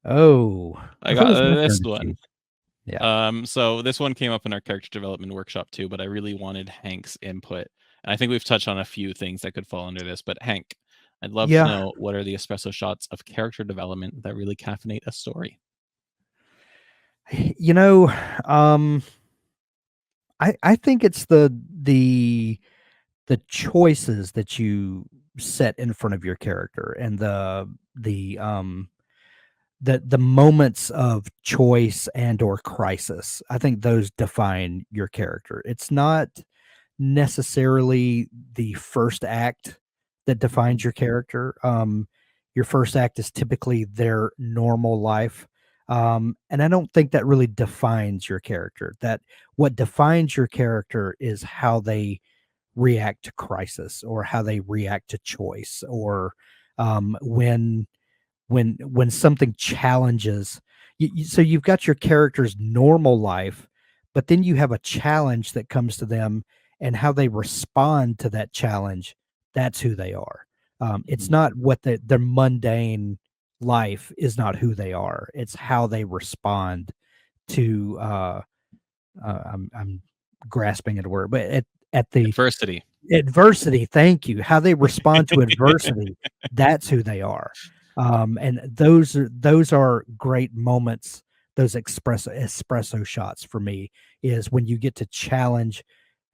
Oh, I who got was my this turn to one. choose? Yeah. So this one came up in our character development workshop too, but I really wanted Hank's input. And I think we've touched on a few things that could fall under this, but Hank, I'd love to Yeah. know, what are the espresso shots of character development that really caffeinate a story? You know, um, I think it's the choices that you set in front of your character and the moments of choice and or crisis. I think those define your character. It's not necessarily the first act that defines Mhm. your character. Your first act is typically their normal life. And I don't think that really defines your character. That what defines your character is how they react to crisis or how they react to choice or when when something challenges so you've got your character's normal life, but then you have a challenge that comes to them, and how they respond to that challenge, that's who they are. It's Mhm. not what their mundane life is, not who they are, it's how they respond to I'm grasping at a word, but at the Adversity. adversity, thank you. How they respond to adversity, that's who they are. And those are great moments, those espresso shots for me, is when you get to challenge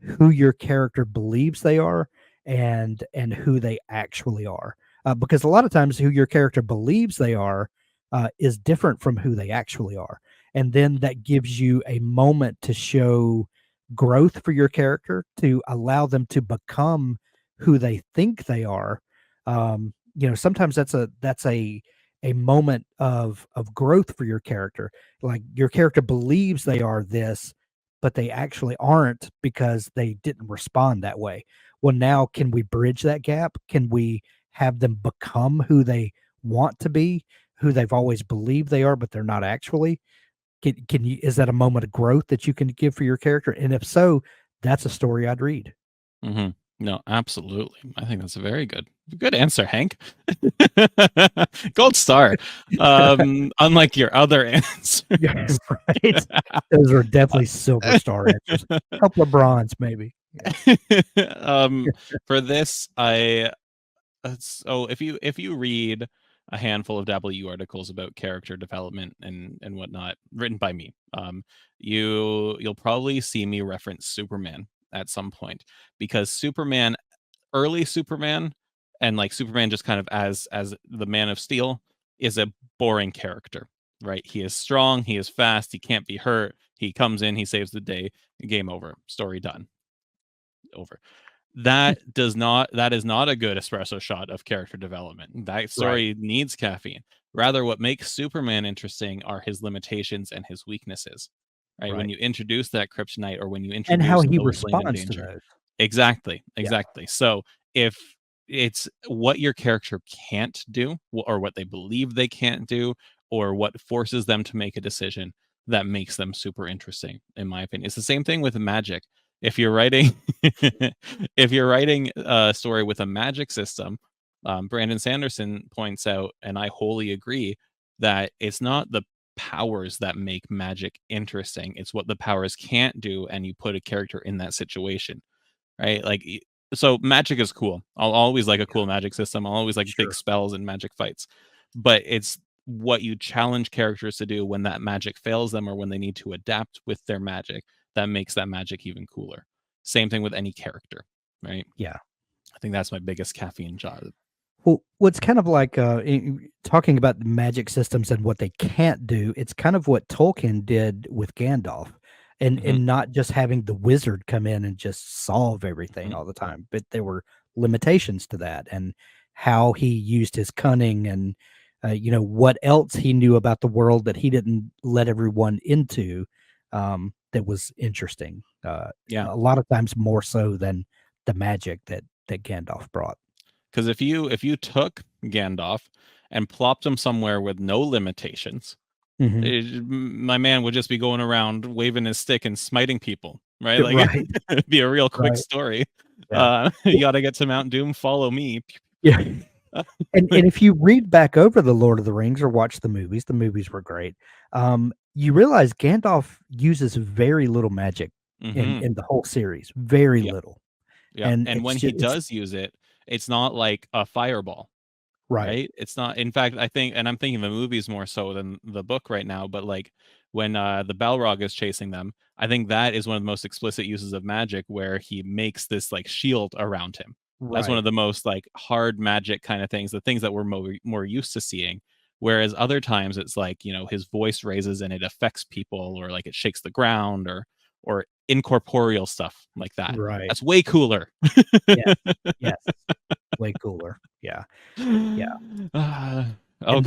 who your character believes they are and who they actually are. Because a lot of times who your character believes they are is different from who they actually are. And then that gives you a moment to show growth for your character, to allow them to become who they think they are. Sometimes that's a moment of growth for your character. Like your character believes they are this, but they actually aren't because they didn't respond that way. Well, now can we bridge that gap? Can we have them become who they want to be, who they've always believed they are, but they're not actually? Can you is that a moment of growth that you can give for your character? And if so, that's a story I'd read. Mhm. No, absolutely. I think that's a very good answer, Hank. Gold star. Unlike your other Yeah, answers. right. Those are definitely silver star answers. Couple of bronze, maybe. Yeah. um, for this, so if you read a handful of W articles about character development and whatnot written by me, you'll probably see me reference Superman at some point, because early Superman, and like Superman just kind of as the Man of Steel, is a boring character, right? He is strong, he is fast, he can't be hurt. He comes in, he saves the day, game over, story done, over. That is not a good espresso shot of character development. That Right, story needs caffeine. Rather, what makes Superman interesting are his limitations and his weaknesses. Right? When right. you introduce that kryptonite, or when you And how introduce he the plane of responds to danger. those. Exactly, Yeah, exactly. So if it's what your character can't do, or what they believe they can't do, or what forces them to make a decision, that makes them super interesting, in my opinion. It's the same thing with magic. If you're writing if you're writing a story with a magic system, Brandon Sanderson points out, and I wholly agree, that it's not the powers that make magic interesting, it's what the powers can't do, and you put a character in that situation, right? Like, so magic is cool. I'll always like a yeah, cool magic system. I'll always like big sure. spells and magic fights. But it's what you challenge characters to do when that magic fails them, or when they need to adapt with their magic, that makes that magic even cooler. Same thing with any character, right? Yeah. I think that's my biggest caffeine job. Well, what's kind of like talking about the magic systems and what they can't do, it's kind of what Tolkien did with Gandalf, and Hmm. not just having the wizard come in and just solve everything Hmm. all the time, but there were limitations to that, and how he used his cunning and what else he knew about the world that he didn't let everyone into, that was interesting. Yeah, A lot of times more so than the magic that Gandalf brought. because if you took Gandalf and plopped him somewhere with no limitations, Mhm. my man would just be going around waving his stick and smiting people, right? Like, Right, it'd be a real quick right, story. yeah. You Well, got to get to Mount Doom. Follow me. yeah. And if you read back over the Lord of the Rings or watch the movies were great. You realize Gandalf uses very little magic Hmm. in the whole series, very Yeah, little, yeah. and And it's when he just it's does use it, it's not like a fireball. right, Right? It's not, in fact, I think, and I'm thinking the movies more so than the book right now, but like when the Balrog is chasing them, I think that is one of the most explicit uses of magic where he makes this like shield around him. That's one right, of the most like hard magic kind of things, the things that we're more used to seeing. Whereas other times it's like, his voice raises and it affects people, or like it shakes the ground, or incorporeal stuff like that. right. That's way cooler. Yes, yes, way cooler. Yeah, yeah. And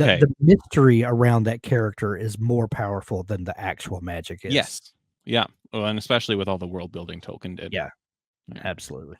Okay. the mystery around that character is more powerful than the actual magic is. Yes. Yeah. Well, and especially with all the world building Tolkien did. Yeah, Yeah. absolutely.